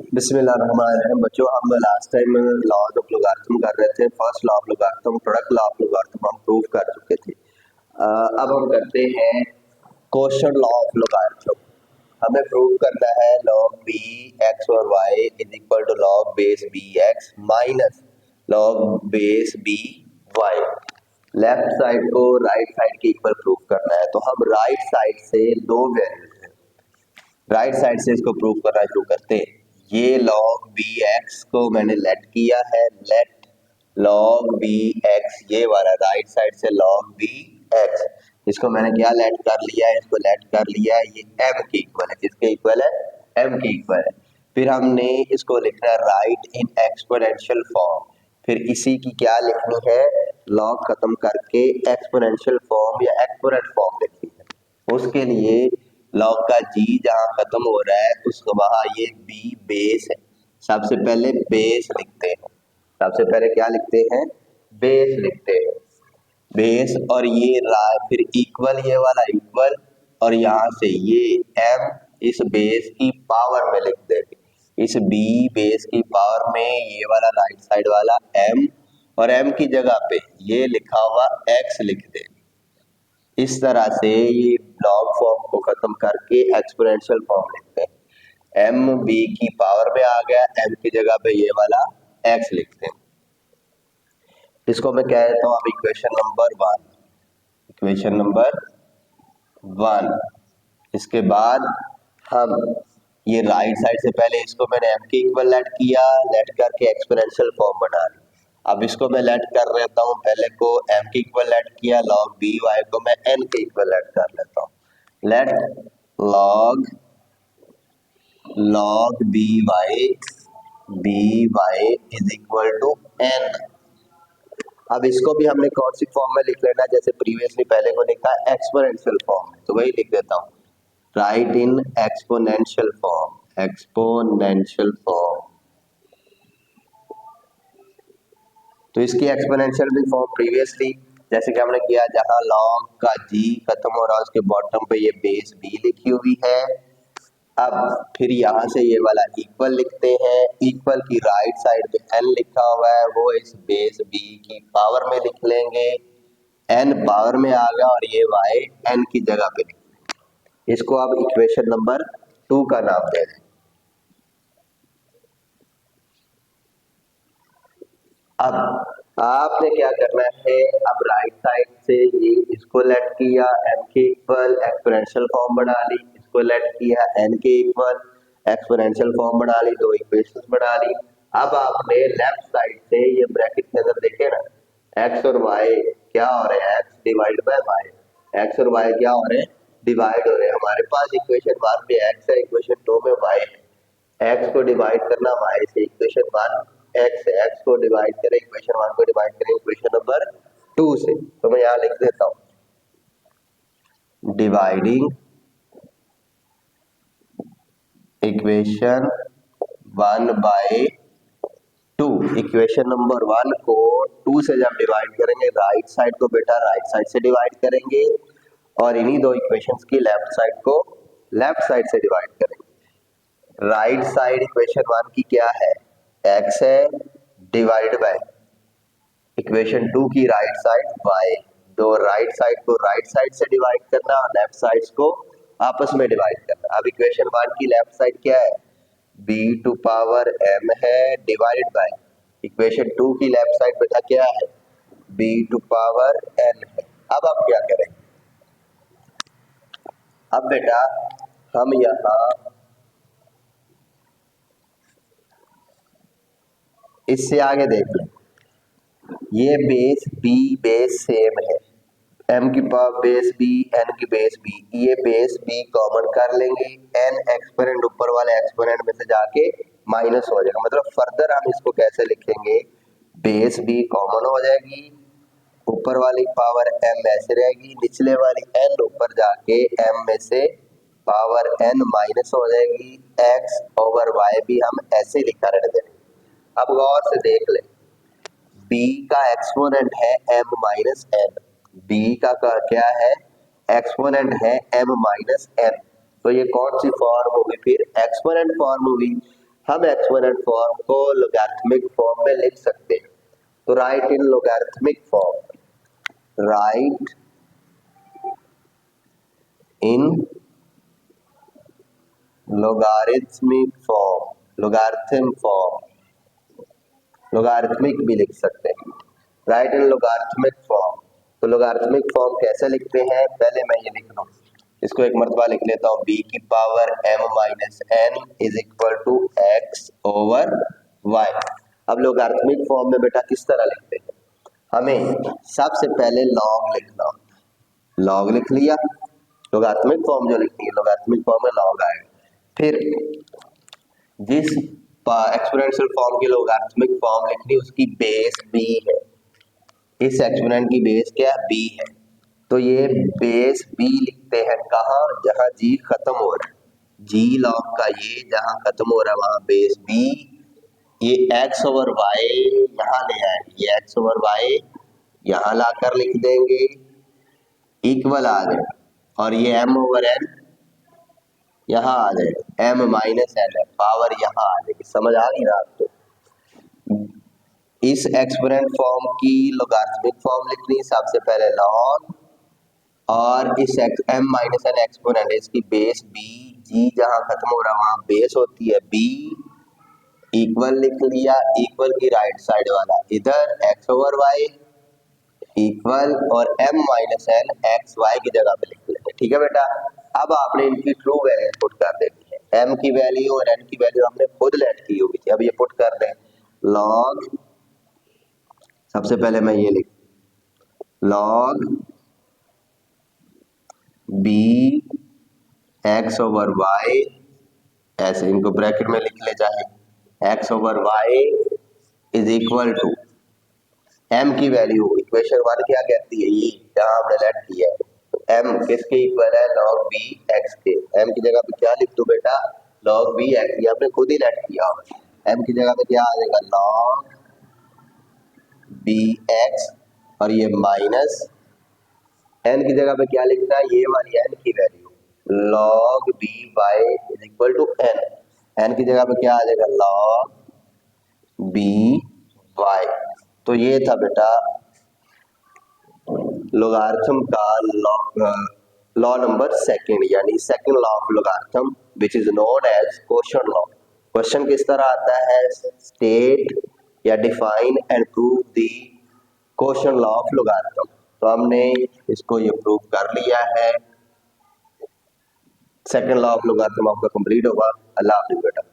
बिस्मिल्लाहिर्रहमानिर्रहीम। बच्चों, हम last time laws of logarithm कर रहे थे। First law of logarithm, product law of logarithm हम प्रूव कर चुके थे। अब हम करते हैं क्वोशंट लॉ ऑफ लोगारिथम। हमें प्रूव करना है लॉग बी एक्स और y is equal to log base b x minus log base b y. Left side को राइट साइड के इक्वल प्रूव करना है, तो हम राइट साइड से दो वैल्यूज हैं, राइट साइड से इसको प्रूव करना शुरू करते हैं। ये लॉग बी एक्स को मैंने लेट किया है, लेट लॉग बी एक्स, ये वाला राइट साइड से लॉग बी एक्स, इसको मैंने क्या लेट कर लिया है, इसको लेट कर लिया है, ये एम के इक्वल है। किसके इक्वल है? एम के इक्वल है। फिर हमने इसको लिखना है राइट इन एक्सपोनेंशियल फॉर्म। फिर इसी की क्या लिखनी है? लॉग खत्म करके एक्सपोनेंशियल फॉर्म या एक्सपोनेंट फॉर्म लिखनी है। उसके लिए लॉग का जी जहां खत्म हो रहा है उसको वहां ये बी बेस है, सबसे पहले बेस लिखते हैं। सबसे पहले क्या लिखते हैं? बेस लिखते हैं, बेस। और ये फिर इक्वल, ये वाला इक्वल, और यहाँ से ये एम इस बेस की पावर में लिख देंगे। इस बी बेस की पावर में ये वाला राइट साइड वाला एम, और एम की जगह पे ये लिखा हुआ एक्स लिख देंगे। इस तरह से ये लॉग फॉर्म को खत्म करके एक्सपोनेंशियल फॉर्म लिखते हैं। एम बी की पावर में आ गया, एम की जगह पे ये वाला एक्स लिखते हैं। इसको मैं कह देता हूँ अब इक्वेशन नंबर 1। Equation number 1। इसके बाद हम ये राइट साइड से पहले इसको मैंने एम के इक्वल लेट किया, लेट करके एक्सपोनेंशियल फॉर्म बना ली। अब इसको मैं लेट कर लेता हूँ, पहले को एम के इक्वल लेट किया, लॉग बी वाई को मैं एन के इक्वल लेट कर लेता हूँ। Let log b y is equal to n. अब इसको भी हमने कौन सी फॉर्म में लिख लेना, जैसे प्रीवियसली पहले को लिखा एक्सपोनेंशियल फॉर्म में, तो वही लिख देता हूँ, right in exponential form. Exponential form, तो इसकी एक्सपोनेंशियल भी फॉर्म प्रीवियसली जैसे कि हमने किया, जहां लॉग का जी खत्म हो रहा है उसके बॉटम पे ये बेस बी लिखी हुई है। अब फिर यहाँ से ये वाला इक्वल लिखते हैं, इक्वल की राइट साइड पे एन लिखा हुआ है, वो इस बेस बी की पावर में लिख लेंगे। एन पावर में आ गया और ये वाई एन की जगह पे लिख लेंगे। इसको अब इक्वेशन नंबर 2 का नाम दे दें। अब आपने क्या करना है, अब राइट साइड से ये इसको लेट किया, एम के इक्वल एक्सपोनेंशियल फॉर्म बना ली, इसको लेट किया एन के इक्वल एक्सपोनेंशियल फॉर्म बना ली, दो इक्वेशंस बना ली। अब आपने लेफ्ट साइड से ये ब्रैकेट के अंदर देखे ना, एक्स और वाई क्या हो रहे हैं, x divide by y, x और वाई क्या हो रहे हैं, डिवाइड हो रहे हैं। हमारे पास इक्वेशन 1 में एक्स है, इक्वेशन 2 में वाई है। एक्स को डिवाइड करना वाई से, इक्वेशन 1 एक्स है, एक्स को डिवाइड करें, इक्वेशन 1 को डिवाइड करें इक्वेशन नंबर 2 से। तो मैं यहाँ लिख देता हूँ, dividing equation 1 by 2। Equation number 1 को 2 से जब डिवाइड करेंगे, राइट साइड को बेटा राइट साइड से डिवाइड करेंगे, और इन्हीं दो इक्वेशंस की लेफ्ट साइड को लेफ्ट साइड से डिवाइड करेंगे। राइट साइड इक्वेशन 1 की क्या है, एक्स है, डिवाइड बाय इक्वेशन 2 की राइट साइड वाई। दो राइट साइड को राइट साइड से डिवाइड करना और लेफ्ट साइड को आपस में डिवाइड करना। अब इक्वेशन 1 की लेफ्ट साइड क्या है, b टू पावर m है, डिवाइडेड बाय इक्वेशन 2 की लेफ्ट साइड बेटा क्या है, b टू पावर n है। अब हम क्या करें, अब बेटा हम यहाँ इससे आगे देख लें, ये बेस बी बेस सेम है, m की पावर बेस बी, n की बेस बी, ये बेस बी कॉमन कर लेंगे, n एक्सपोनेंट ऊपर वाले एक्सपोनेंट में से जाके माइनस हो जाएगा। मतलब फर्दर हम इसको कैसे लिखेंगे, बेस बी कॉमन हो जाएगी, ऊपर वाली पावर m ऐसे रहेगी, निचले वाली n ऊपर जाके m में से पावर n माइनस हो जाएगी, x ओवर y भी हम ऐसे लिखा रहने देंगे। अब गौर से देख ले, b का एक्सपोनेंट है m माइनस n, b का क्या है, एक्सपोनेंट है m माइनस n, तो ये कौन सी फॉर्म होगी, फिर एक्सपोनेंट फॉर्म होगी। हम एक्सपोनेंट फॉर्म को लोगैरिथमिक फॉर्म में लिख सकते हैं। तो write in logarithmic form, write in logarithmic form, logarithm form, logarithmic भी लिख सकते हैं। राइट इन लोगारिथमिक फॉर्म, तो लोगारिथमिक फॉर्म कैसे लिखते हैं, पहले मैं ये लिख दूं, इसको एक मरतबा लिख लेता हूँ, b की power m minus n is equal to x over y। अब लोगारिथमिक फॉर्म में बेटा किस तरह लिखते हैं, हमें सबसे पहले लॉग लिखना होता है। लॉग लिख लिया, लोगारिथमिक फॉर्म जो लिखनी है, लोगारिथमिक फॉर्म में लॉग आएगा। फिर जिस एक्सपोनेंशियल फॉर्म की लोगारिथमिक फॉर्म लिखनी उसकी बेस b है, इस एक्सपोनेंट की बेस क्या है, b है, तो ये बेस b लिखते हैं कहाँ, जहां g खत्म हो रहा है, g लॉग का ये जहां खत्म हो रहा है वहां बेस b, ये x ओवर y यहाँ ले आएंगे, ये x ओवर y यहाँ लाकर लिख देंगे, इक्वल आ जाएगा, और ये m ओवर n यहाँ आ जाएगा, m माइनस n है, पावर यहाँ आ जाएगी। समझ आ गई ना आपको। इस एक्सपोनेंट फॉर्म की लोगारिथमिक फॉर्म लिखनी, सबसे पहले लॉग, और इस m माइनस n एक्सपोनेंट, इसकी बेस b, g जहां खत्म हो रहा है वहां बेस होती है b, इक्वल लिख लिया, इक्वल की राइट साइड वाला इधर x ओवर y इक्वल, और m minus n x y की जगह पे लिख लेंगे। ठीक है बेटा, अब आपने इनकी ट्रू वैल्यू पुट कर देनी है, m की वैल्यू और n की वैल्यू हमने खुद लेट की हुई थी, अब ये पुट कर दें, लॉग, सबसे पहले मैं ये लिख, log b x over y, ऐसे इनको ब्रैकेट में लिख ले चाहे, x over y is equal to m की वैल्यू, इक्वेशन 1 क्या कहती है, ये जहां हमने लेट किया है, तो m किसके इक्वल है, log b x के, m की जगह पे क्या लिख दो बेटा, log b x, ये हमने खुद ही लेट किया होगा, m की जगह पे क्या आ जाएगा, log b x, और ये माइनस n की जगह पे क्या लिखना है, ये वाली n की value, log b y is equal to n, n की जगह पे क्या आ जाएगा, log b y। तो ये था बेटा लोगारिथम का लॉ नंबर सेकंड, यानी second law of logarithm which is known as quotient law. Question किस तरह आता है, स्टेट या define and prove the quotient law of logarithm, तो हमने इसको ये प्रूव कर लिया है। सेकंड लॉ ऑफ लोगारिथम आपका कंप्लीट होगा। अल्लाह हाफिज़ बेटा।